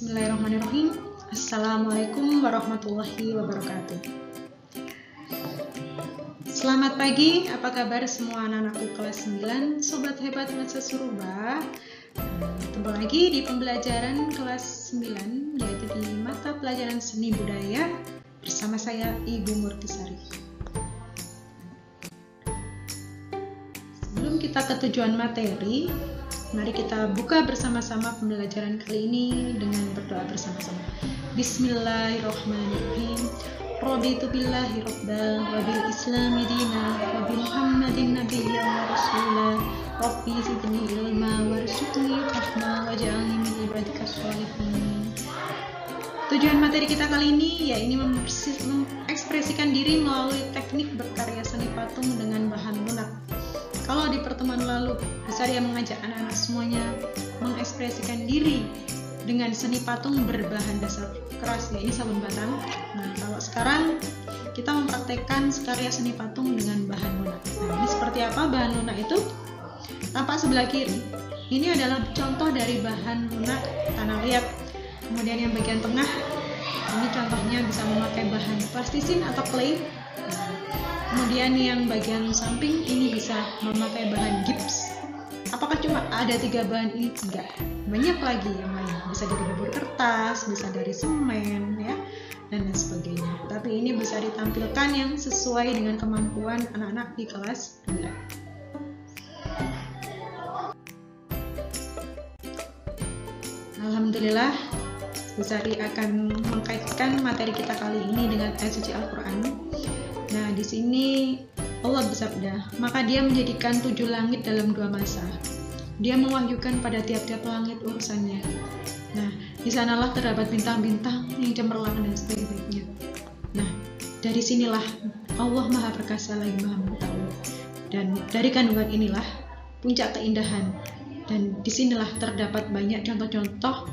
Bismillahirrahmanirrahim. Assalamualaikum warahmatullahi wabarakatuh. Selamat pagi, apa kabar semua anak-anakku kelas 9, sobat hebat Masa Suruba. Ketemu lagi di pembelajaran kelas 9, yaitu di mata pelajaran seni budaya bersama saya Ibu Murtisari. Sebelum kita ke tujuan materi, mari kita buka bersama-sama pembelajaran kali ini dengan berdoa bersama-sama. Bismillahirrahmanirrahim. Raditu billahi rabbal wa bil islami dina wa bi Muhammadin nabiyyan wa rasula. Rabbi zidni ilma warzuqni rahma waj'alni min ibadika sholihin. Tujuan materi kita kali ini yaitu mengekspresikan diri melalui teknik berkarya seni patung dengan bahan lunak. Kalau di pertemuan lalu, besar yang mengajak anak-anak semuanya mengekspresikan diri dengan seni patung berbahan dasar keras, yaitu sabun batang. Nah, kalau sekarang kita mempraktekkan karya seni patung dengan bahan lunak. Nah, ini seperti apa bahan lunak itu? Tampak sebelah kiri. Ini adalah contoh dari bahan lunak tanah liat. Kemudian yang bagian tengah, ini contohnya bisa memakai bahan plastisin atau clay. Kemudian yang bagian samping ini bisa memakai bahan gips. Apakah cuma ada 3 bahan ini? Tidak, banyak lagi yang lain. Bisa dari bubur kertas, bisa dari semen, ya, dan lain sebagainya. Tapi ini bisa ditampilkan yang sesuai dengan kemampuan anak-anak di kelas 2. Alhamdulillah, Busari akan mengkaitkan materi kita kali ini dengan ayat suci Al-Quran. Nah, di sini Allah bersabda, maka Dia menjadikan 7 langit dalam 2 masa. Dia mewahyukan pada tiap-tiap langit urusannya. Nah, di sanalah terdapat bintang-bintang yang cemerlang dan sebaik-baiknya. Nah, dari sinilah Allah Maha Perkasa lagi Maha Mengetahui. Dan dari kandungan inilah puncak keindahan. Dan disinilah terdapat banyak contoh-contoh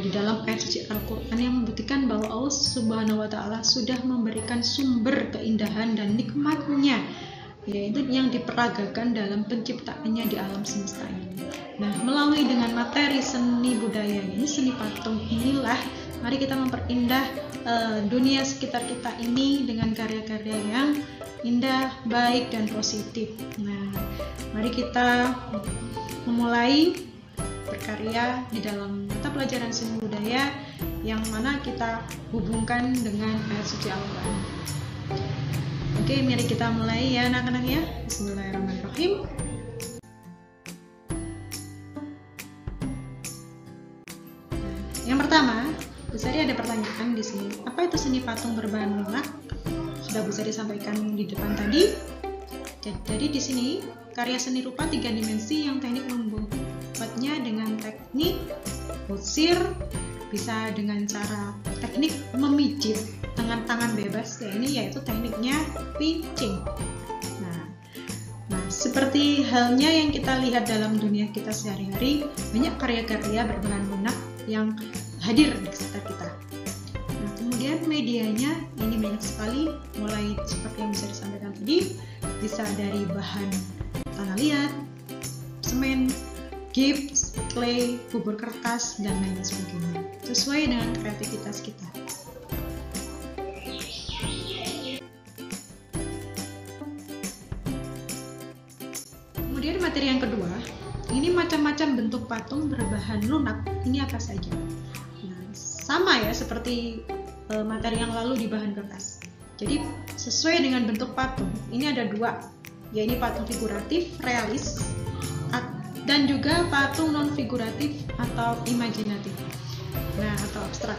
di dalam ayat suci Al-Quran yang membuktikan bahwa Allah Subhanahu wa Ta'ala sudah memberikan sumber keindahan dan nikmatnya, yaitu yang diperagakan dalam penciptaannya di alam semesta ini. Nah, melalui dengan materi seni budaya ini, seni patung inilah, mari kita memperindah dunia sekitar kita ini dengan karya-karya yang indah, baik, dan positif. Nah, mari kita memulai berkarya di dalam mata pelajaran seni budaya yang mana kita hubungkan dengan ayat suci Al-Quran. Oke, mari kita mulai ya anak-anak ya. Bismillahirrahmanirrahim. Yang pertama, Busari ada pertanyaan di sini. Apa itu seni patung berbahan lunak? Sudah Busari sampaikan di depan tadi. Jadi di sini karya seni rupa 3 dimensi yang teknik membuatnya dengan teknik usir, bisa dengan cara teknik memijit dengan tangan bebas, yaitu tekniknya pinching. Nah, seperti halnya yang kita lihat dalam dunia kita sehari-hari, banyak karya-karya berbahan lunak yang hadir di sekitar kita. Nah, kemudian medianya ini banyak sekali, mulai seperti yang bisa disampaikan tadi, bisa dari bahan tanah liat, semen, gips, clay, bubur kertas, dan lain sebagainya, sesuai dengan kreativitas kita. Kemudian materi yang kedua, ini macam-macam bentuk patung berbahan lunak. Ini apa saja? Nah, sama ya seperti materi yang lalu di bahan kertas. Jadi sesuai dengan bentuk patung, ini ada 2, yaitu patung figuratif, realis, dan juga patung non figuratif atau imajinatif, nah atau abstrak.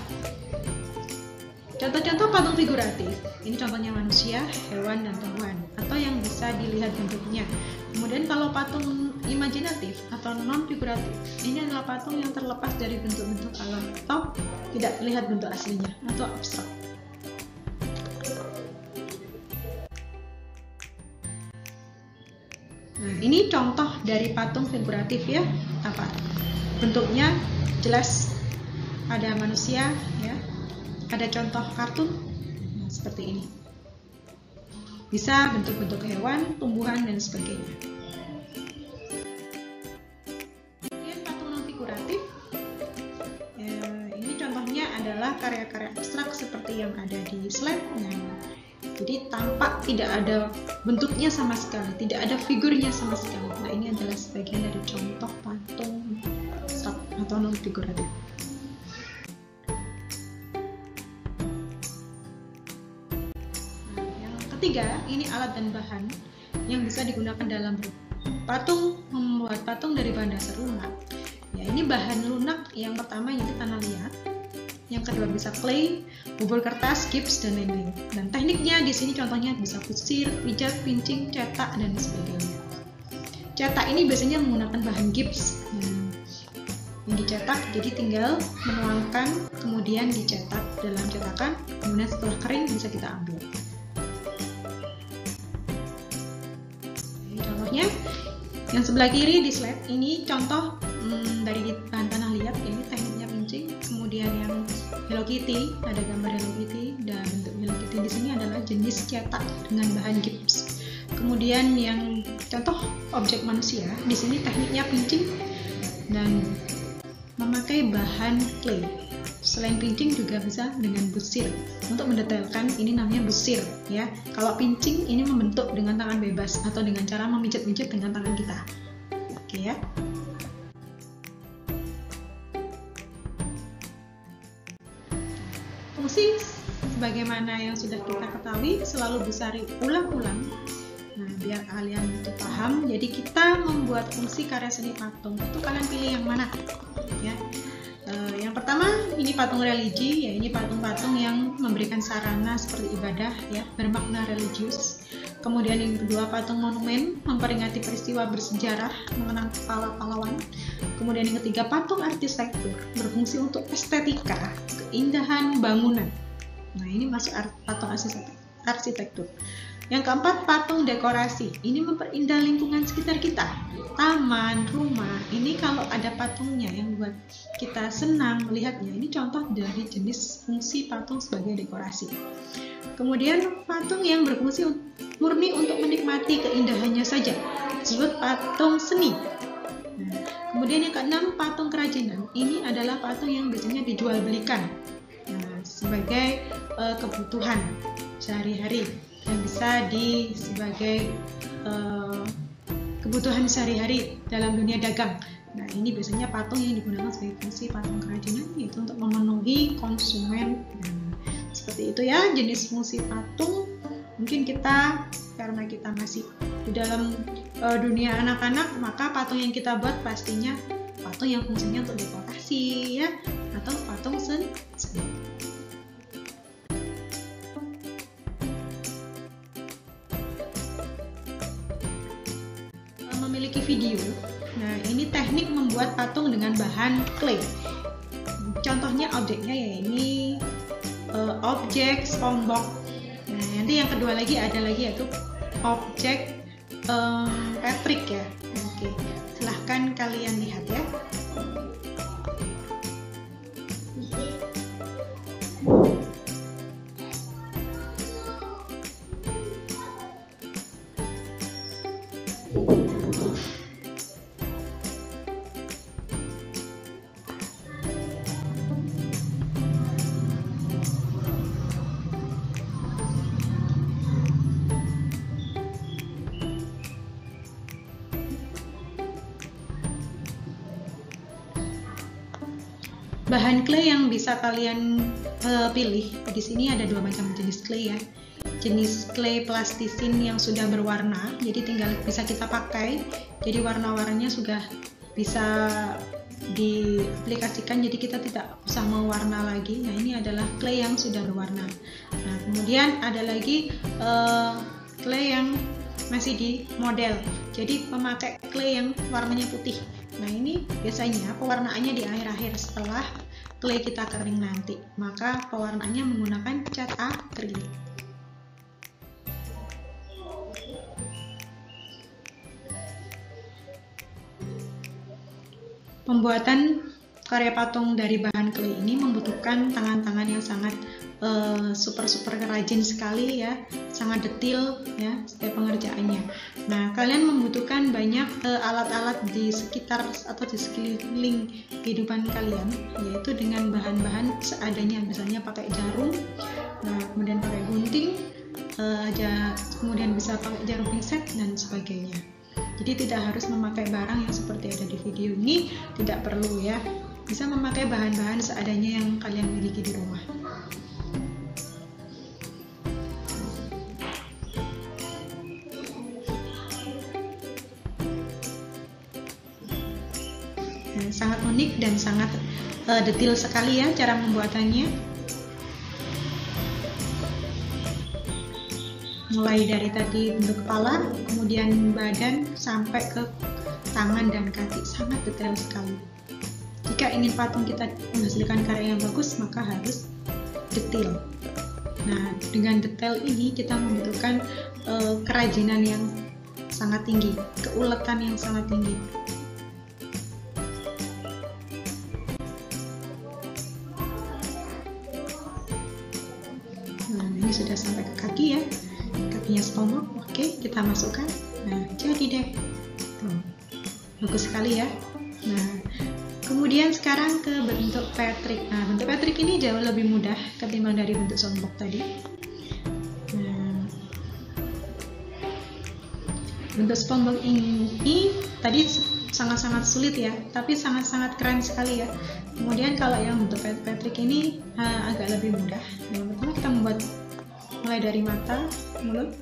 Contoh-contoh patung figuratif, ini contohnya manusia, hewan, dan tumbuhan, atau yang bisa dilihat bentuknya. Kemudian kalau patung imajinatif atau non figuratif, ini adalah patung yang terlepas dari bentuk-bentuk alam atau tidak terlihat bentuk aslinya atau abstrak. Nah, ini contoh dari patung figuratif ya. Apa? Bentuknya jelas, ada manusia ya. Ada contoh kartun seperti ini. Bisa bentuk-bentuk hewan, tumbuhan, dan sebagainya. Kemudian patung non figuratif. adalah karya-karya abstrak seperti yang ada di slide-nya. Jadi tampak tidak ada bentuknya sama sekali, tidak ada figurnya sama sekali. Nah, ini adalah sebagian dari contoh patung abstrak atau non figuratif. Nah, yang ketiga, ini alat dan bahan yang bisa digunakan dalam patung, membuat patung dari bahan dasar lunak. Ya, ini bahan lunak yang pertama yaitu tanah liat. Yang kedua bisa clay, bubur kertas, gips, dan lain-lain. Dan tekniknya di sini contohnya bisa kusir, pijat, pincing, cetak, dan sebagainya. Cetak ini biasanya menggunakan bahan gips yang dicetak, jadi tinggal menuangkan, kemudian dicetak dalam cetakan, kemudian setelah kering bisa kita ambil. Contohnya yang sebelah kiri di slide ini contoh dari bahan tanah liat, ini tekniknya pincing. Kemudian yang Hello Kitty, ada gambar Hello Kitty, dan bentuk Hello Kitty di sini adalah jenis cetak dengan bahan gips. Kemudian yang contoh objek manusia, di sini tekniknya pincing dan memakai bahan clay. Selain pincing juga bisa dengan busir. Untuk mendetailkan, ini namanya busir ya. Kalau pincing ini membentuk dengan tangan bebas atau dengan cara memijat-mijat dengan tangan kita. Oke ya. Fungsi sebagaimana yang sudah kita ketahui selalu bisa diulang-ulang. Nah, biar kalian itu paham, jadi kita membuat fungsi karya seni patung itu kalian pilih yang mana ya. Yang pertama ini patung religi, ya ini patung-patung yang memberikan sarana seperti ibadah ya, bermakna religius. Kemudian yang kedua patung monumen, memperingati peristiwa bersejarah, mengenang pahlawan. Kemudian yang ketiga patung arsitektur, berfungsi untuk estetika, keindahan bangunan. Nah, ini masuk patung arsitektur. Yang keempat patung dekorasi, ini memperindah lingkungan sekitar kita, taman, rumah. Ini kalau ada patungnya yang buat kita senang melihatnya, ini contoh dari jenis fungsi patung sebagai dekorasi. Kemudian patung yang berfungsi murni untuk menikmati keindahannya saja, disebut patung seni. Nah, kemudian yang keenam patung kerajinan, ini adalah patung yang biasanya dijual belikan sebagai kebutuhan sehari-hari yang bisa sebagai kebutuhan sehari-hari dalam dunia dagang. Nah, ini biasanya patung yang digunakan sebagai fungsi patung kerajinan, yaitu untuk memenuhi konsumen. Seperti itu ya jenis fungsi patung. Mungkin kita karena kita masih di dalam dunia anak-anak, maka patung yang kita buat pastinya patung yang fungsinya untuk dekorasi ya, atau patung seni. Memiliki video. Nah, ini teknik membuat patung dengan bahan clay. Contohnya objeknya ya ini objek SpongeBob. Nah, nanti yang kedua lagi ada lagi yaitu objek Patrick ya. Oke, silahkan kalian lihat ya. Bahan clay yang bisa kalian pilih di sini ada dua macam jenis clay ya. Jenis clay plastisin yang sudah berwarna, jadi tinggal bisa kita pakai. Jadi warna-warnanya sudah bisa diaplikasikan, jadi kita tidak usah mewarna lagi. Nah, ini adalah clay yang sudah berwarna. Nah, kemudian ada lagi clay yang masih di model, jadi memakai clay yang warnanya putih. Nah, ini biasanya pewarnaannya di akhir-akhir setelah clay kita kering nanti, maka pewarnaannya menggunakan cat akrilik. Pembuatan karya patung dari bahan clay ini membutuhkan tangan-tangan yang sangat super rajin sekali ya, sangat detail ya setiap pengerjaannya. Nah, kalian membutuhkan banyak alat-alat di sekitar atau di sekeliling kehidupan kalian, yaitu dengan bahan-bahan seadanya, misalnya pakai jarum, nah, kemudian pakai gunting, kemudian bisa pakai jarum pinset dan sebagainya. Jadi tidak harus memakai barang yang seperti ada di video ini, tidak perlu ya. Bisa memakai bahan-bahan seadanya yang kalian miliki di rumah. Nah, sangat unik dan sangat detail sekali ya cara pembuatannya. Mulai dari tadi bentuk kepala, kemudian badan, sampai ke tangan dan kaki, sangat detail sekali. Jika ingin patung kita menghasilkan karya yang bagus, maka harus detail. Nah, dengan detail ini kita membutuhkan kerajinan yang sangat tinggi, keuletan yang sangat tinggi. Nah, ini sudah sampai ke kaki ya. Kakinya SpongeBob, oke, kita masukkan. Nah, jadi deh, tuh, bagus sekali ya. Nah, kemudian sekarang ke bentuk Patrick. Nah, bentuk Patrick ini jauh lebih mudah ketimbang dari bentuk SpongeBob tadi. Nah, bentuk SpongeBob ini tadi sangat-sangat sulit ya, tapi sangat-sangat keren sekali ya. Kemudian kalau yang bentuk Patrick ini agak lebih mudah. Yang pertama kita membuat mulai dari mata, mulut,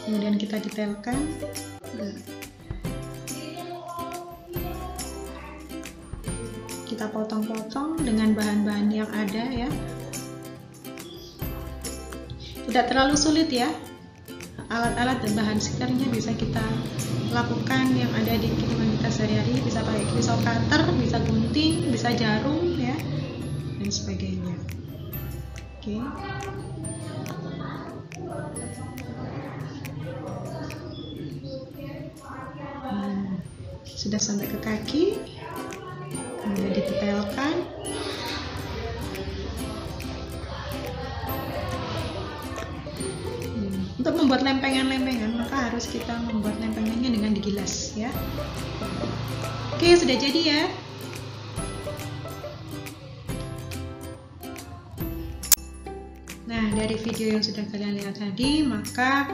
kemudian kita detailkan. Kita potong-potong dengan bahan-bahan yang ada ya. Tidak terlalu sulit ya. Alat-alat dan bahan sekitarnya bisa kita lakukan yang ada di kehidupan kita sehari-hari. Bisa pakai pisau cutter, bisa gunting, bisa jarum ya, dan sebagainya. Oke. Sudah sampai ke kaki, kemudian ditetelkan. Untuk membuat lempengan-lempengan, maka harus kita membuat lempengannya dengan digilas ya. Oke, sudah jadi ya. Nah, dari video yang sudah kalian lihat tadi, maka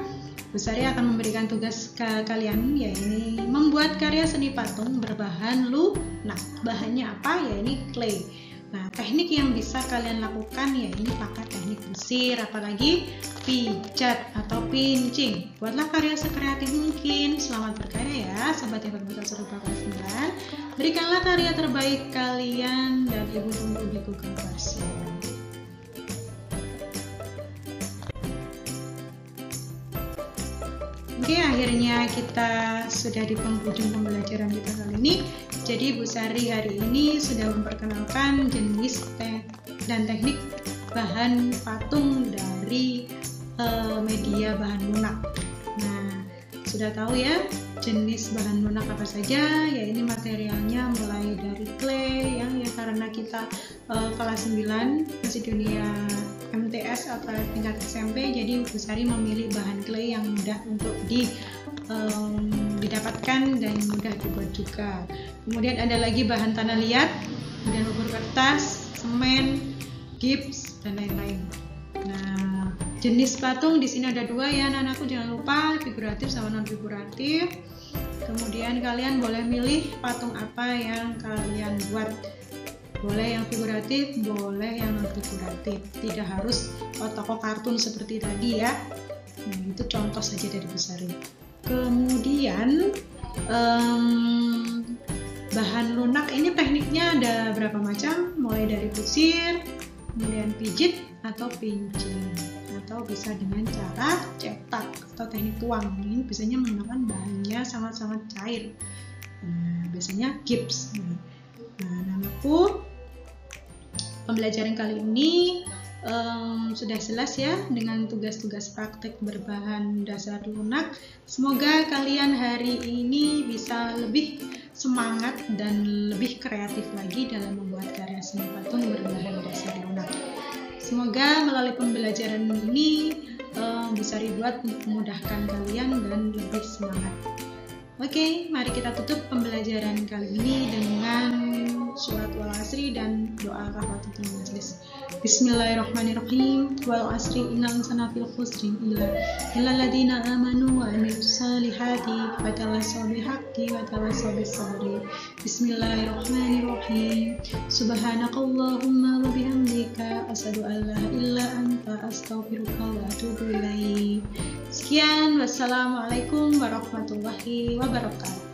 Bu Sari akan memberikan tugas ke kalian, yaitu membuat karya seni patung berbahan lunak. Bahannya apa? Ya ini clay. Nah, teknik yang bisa kalian lakukan ya ini pakai teknik busir, apalagi pijat atau pincing. Buatlah karya sekreatif mungkin. Selamat berkarya ya, sobat yang berbakat serupa kelas 9. Berikanlah karya terbaik kalian dan ibu tunggu di Google Classroom. Oke, akhirnya kita sudah di penghujung pembelajaran kita kali ini. Jadi Bu Sari hari ini sudah memperkenalkan jenis dan teknik bahan patung dari media bahan lunak. Nah, sudah tahu ya jenis bahan lunak apa saja? Ya ini materialnya mulai dari clay ya karena kita kelas 9 masih dunia MTS atau tingkat SMP, jadi Bu Sari memilih bahan clay yang mudah untuk didapatkan dan mudah dibuat juga. Kemudian ada lagi bahan tanah liat, kemudian bubur kertas, semen, gips dan lain-lain. Nah, jenis patung di sini ada dua ya, anak-anakku, jangan lupa figuratif sama non figuratif. Kemudian kalian boleh milih patung apa yang kalian buat. Boleh yang figuratif, boleh yang non figuratif. Tidak harus tokoh kartun seperti tadi ya. Nah, itu contoh saja dari Bu Sari. Kemudian bahan lunak ini tekniknya ada berapa macam? Mulai dari busir, kemudian pijit atau pincing, atau bisa dengan cara cetak atau teknik tuang. Ini biasanya menggunakan bahannya sangat-sangat cair. Nah, biasanya gips. Nah, namaku pembelajaran kali ini sudah jelas ya dengan tugas-tugas praktek berbahan dasar lunak. Semoga kalian hari ini bisa lebih semangat dan lebih kreatif lagi dalam membuat karya seni patung berbahan dasar lunak. Semoga melalui pembelajaran ini bisa dibuat untuk memudahkan kalian dan lebih semangat. Oke, mari kita tutup pembelajaran kali ini dengan surat Wal Asri dan doa kafaratul majelis. Bismillahirrahmanirrahim. Wal asri innal insana fil khusrin illa alladziina aamanu wa 'amilus solihati wa tawassaw bil haqqi wa tawassaw bis sabri. Bismillahirrahmanirrahim. Subhanakallahumma wa bihamdika asyhadu an la ilaha illa anta astaghfiruka wa atubu ilaik. Sekian, wassalamualaikum warahmatullahi wabarakatuh.